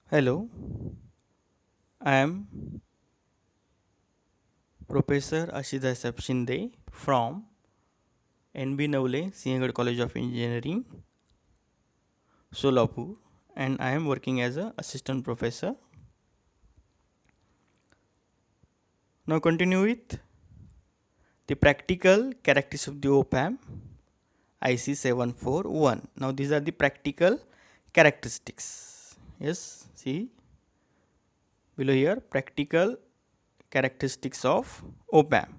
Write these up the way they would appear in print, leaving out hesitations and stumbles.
Hello, I am Professor Ashida Shinde from NB Navle, Sinhagad College of Engineering, Solapur, and I am working as a assistant professor. Now continue with the practical characteristics of the op-amp IC741. Now these are the practical characteristics. Yes, see below here practical characteristics of op-amp.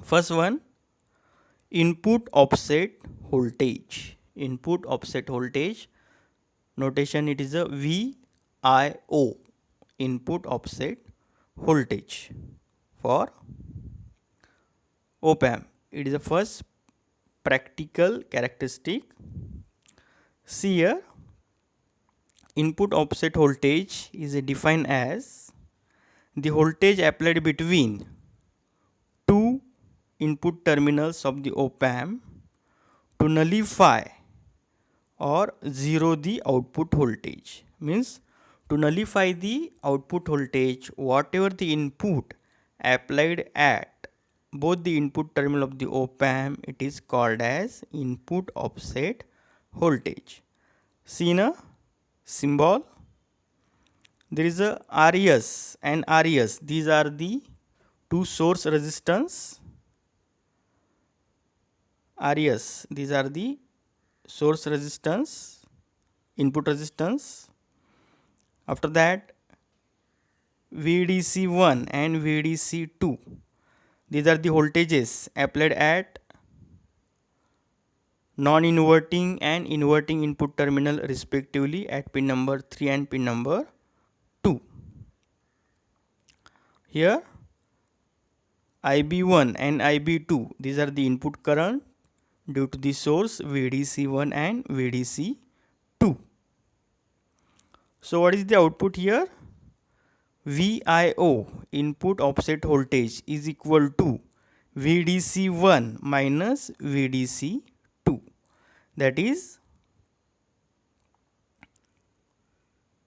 First one, input offset voltage. Input offset voltage notation, it is a VIO, input offset voltage for op amp. It is the first practical characteristic. See here, input offset voltage is defined as the voltage applied between two input terminals of the op amp to nullify or zero the output voltage. Means to nullify the output voltage, whatever the input applied at both the input terminal of the op amp, it is called as input offset voltage. See in a symbol, there is a RES and RES. These are the two source resistance. RES, these are the source resistance, input resistance. After that, VDC1 and VDC2, these are the voltages applied at non-inverting and inverting input terminal respectively at pin number 3 and pin number 2. Here IB1 and IB2, these are the input current due to the source VDC1 and VDC2. So what is the output here? VIO, input offset voltage, is equal to VDC1 minus VDC2. That is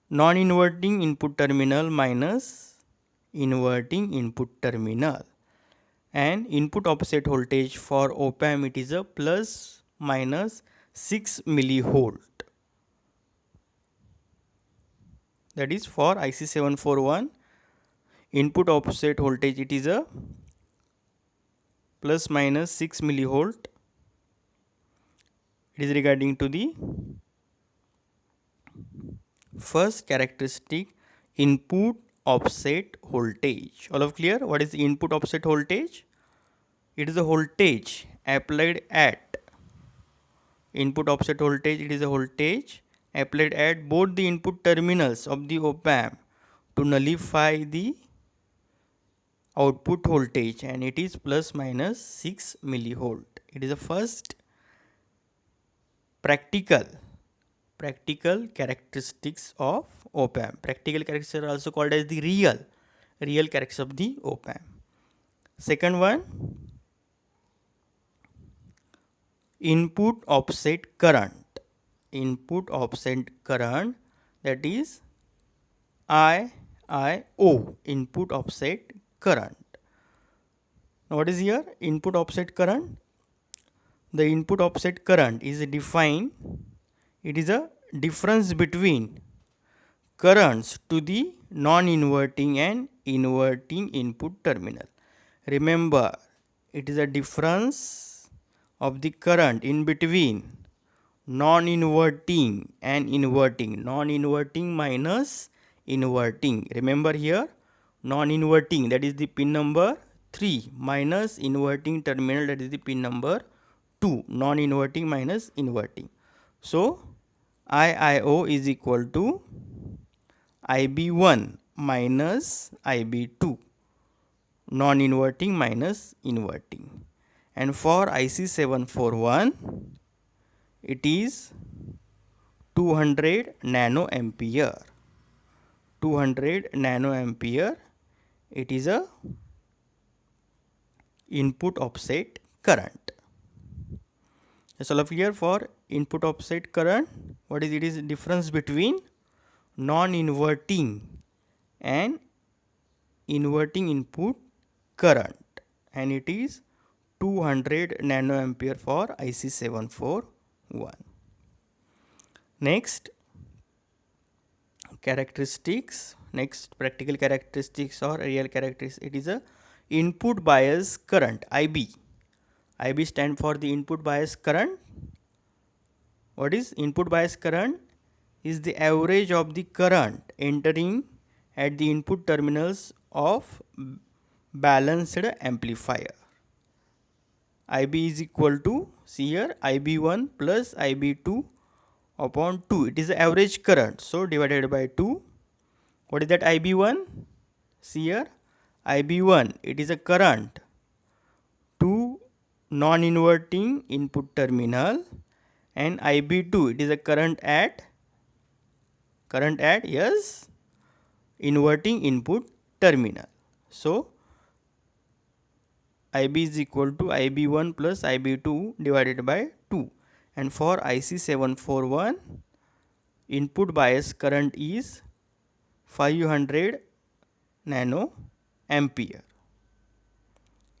non-inverting input terminal minus inverting input terminal. And input offset voltage for op amp, it is a plus minus 6 millivolt. That is for IC741 input offset voltage, it is a plus minus 6 millivolt. It is regarding to the first characteristic, input offset voltage. All of clear? What is the input offset voltage? It is a voltage applied at input offset voltage. It is a voltage applied at both the input terminals of the op amp to nullify the output voltage, and it is plus minus 6 millivolt. It is the first practical characteristics of op amp. Practical characteristics are also called as the real characteristics of the op amp. Second one, input offset current. Input offset current, that is IIO, input offset current. Now what is here? Input offset current. The input offset current is defined, it is a difference between currents to the non-inverting and inverting input terminal. Remember, it is a difference of the current in between non-inverting and inverting. Non-inverting minus inverting. Remember here, non-inverting, that is the pin number 3, minus inverting terminal, that is the pin number 2. Non-inverting minus inverting. So IIO is equal to IB1 minus IB2, non-inverting minus inverting. And for IC741, it is 200 nanoampere. 200 nanoampere, it is a input offset current. That's all clear for input offset current. What is it? Is difference between non-inverting and inverting input current, and it is 200 nanoampere for IC741. Next practical characteristics or real characteristics, it is a input bias current, IB. IB stand for the input bias current. What is input bias current? Is the average of the current entering at the input terminals of balanced amplifier. IB is equal to, see here, IB1 plus IB2 upon 2. It is the average current, so divided by 2. What is that IB1? See here, IB1, it is a current to non-inverting input terminal, and IB2, it is a current at yes, inverting input terminal. So IB is equal to IB1 plus IB2 divided by 2, and for IC741 input bias current is 500 nano ampere.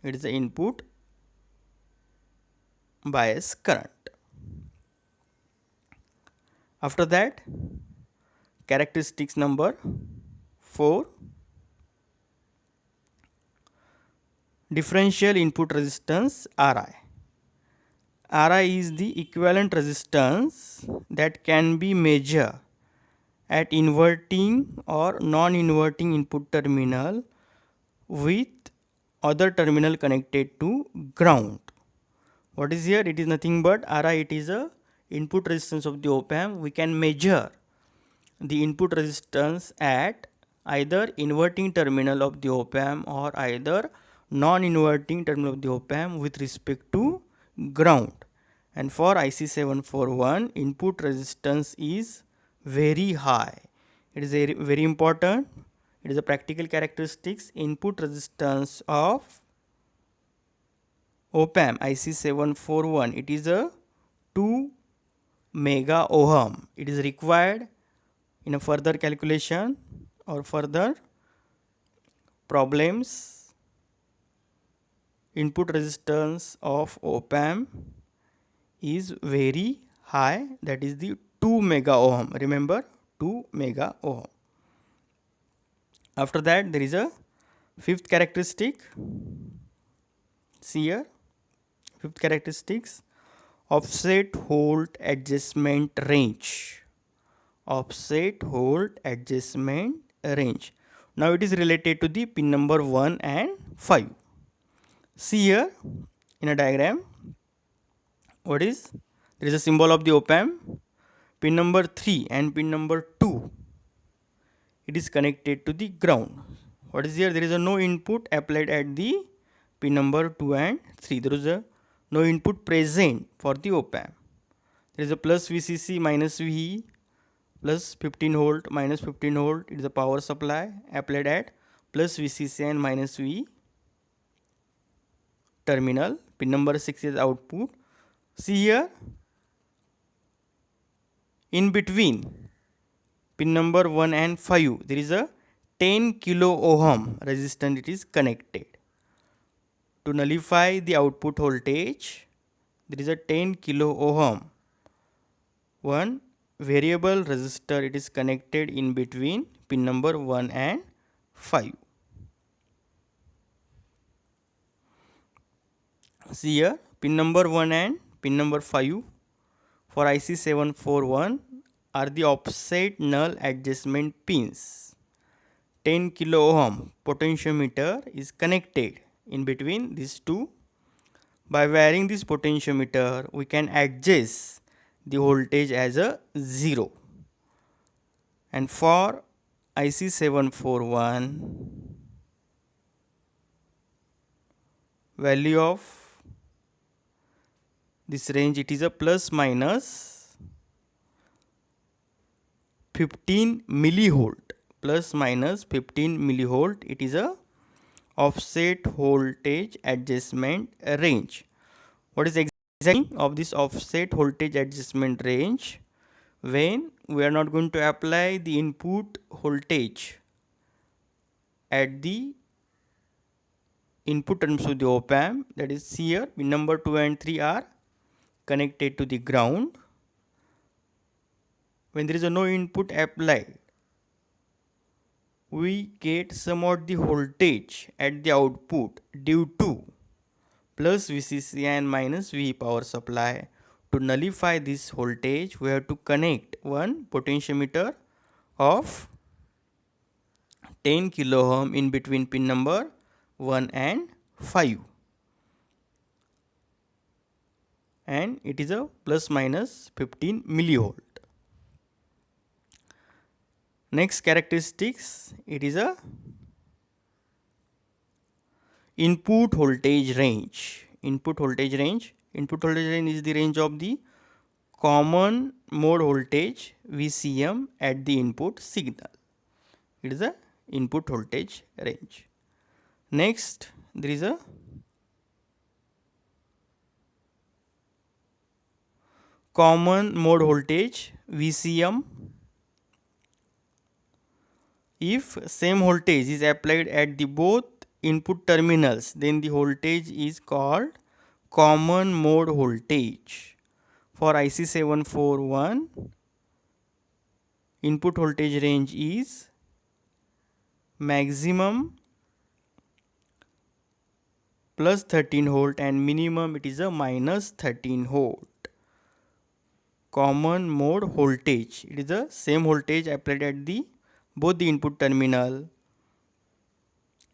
It is the input bias current. After that, characteristics number 4, differential input resistance Ri. Ri is the equivalent resistance that can be measured at inverting or non-inverting input terminal with other terminal connected to ground. What is here? It is nothing but Ri. It is a input resistance of the op-amp. We can measure the input resistance at either inverting terminal of the op-amp or either non-inverting terminal of the op-amp with respect to ground. And for IC741 input resistance is very high. It is very important. It is a practical characteristics. Input resistance of op-amp IC741, it is a 2 mega ohm. It is required in a further calculation or further problems. Input resistance of op-amp is very high, that is the 2 mega ohm. Remember, 2 mega ohm. After that, there is a fifth characteristic. See here, fifth characteristics, offset volt adjustment range. Offset volt adjustment range. Now it is related to the pin number 1 and 5. See here in a diagram, what is? There is a symbol of the op-amp. Pin number 3 and pin number 2, it is connected to the ground. What is here? There is a no input applied at the pin number 2 and 3. There is a no input present for the op-amp. There is a plus VCC minus VE, plus 15 volt minus 15 volt. It is a power supply applied at plus VCC and minus VE terminal. Pin number 6 is output. See here, in between pin number 1 and 5, there is a 10 kilo ohm resistance, it is connected. To nullify the output voltage, there is a 10 kilo ohm. One variable resistor, it is connected in between pin number 1 and 5. See here, pin number 1 and pin number 5 for IC741 are the offset null adjustment pins. 10 kilo ohm potentiometer is connected in between these two. By varying this potentiometer, we can adjust the voltage as a 0. And for IC741, value of this range, it is a plus minus 15 millivolt. Plus minus 15 millivolt. It is a offset voltage adjustment range. What is exactly of this offset voltage adjustment range? when we are not going to apply the input voltage at the input terms of the op amp, that is here pin number 2 and 3 are connected to the ground. When there is a no input applied, we get some of the voltage at the output due to plus VCC and minus V power supply. To nullify this voltage, we have to connect one potentiometer of 10 kilo ohm in between pin number 1 and 5, and it is a plus minus 15 millivolt. Next characteristics, it is a input voltage range. Input voltage range is the range of the common mode voltage VCM at the input signal. It is a input voltage range. Next, there is a common mode voltage VCM. If same voltage is applied at the both input terminals, then the voltage is called common mode voltage. For IC 741, input voltage range is maximum plus 13 volt and minimum it is a minus 13 volt. Common mode voltage, it is the same voltage applied at the both the input terminal.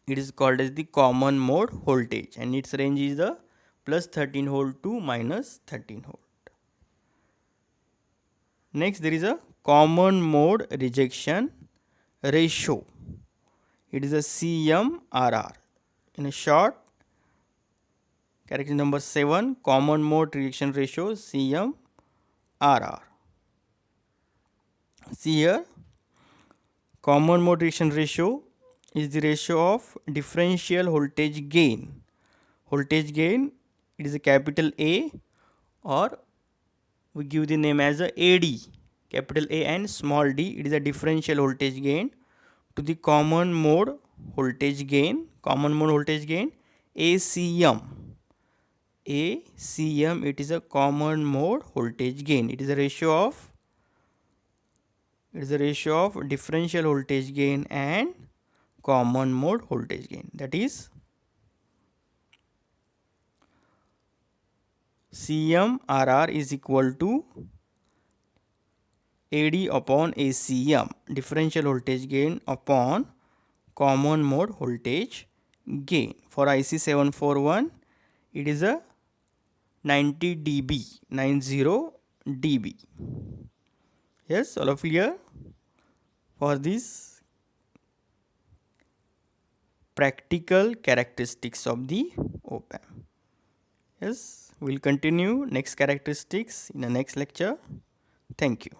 It is called as the common mode voltage, and its range is the plus 13 volt to minus 13 volt. Next, there is a common mode rejection ratio. It is a CMRR. In a short, character number 7, common mode rejection ratio, CMRR. See here, common mode rejection ratio is the ratio of differential voltage gain. Voltage gain, it is a capital A, or we give the name as a AD, capital A and small d. It is a differential voltage gain to the common mode voltage gain. Common mode voltage gain, ACM. ACM, it is a common mode voltage gain. It is a ratio of differential voltage gain and common mode voltage gain. That is CMRR is equal to AD upon ACM, differential voltage gain upon common mode voltage gain. For IC 741, it is a 90 dB. Yes, all of clear for this practical characteristics of the op amp. Yes, we'll continue next characteristics in the next lecture. Thank you.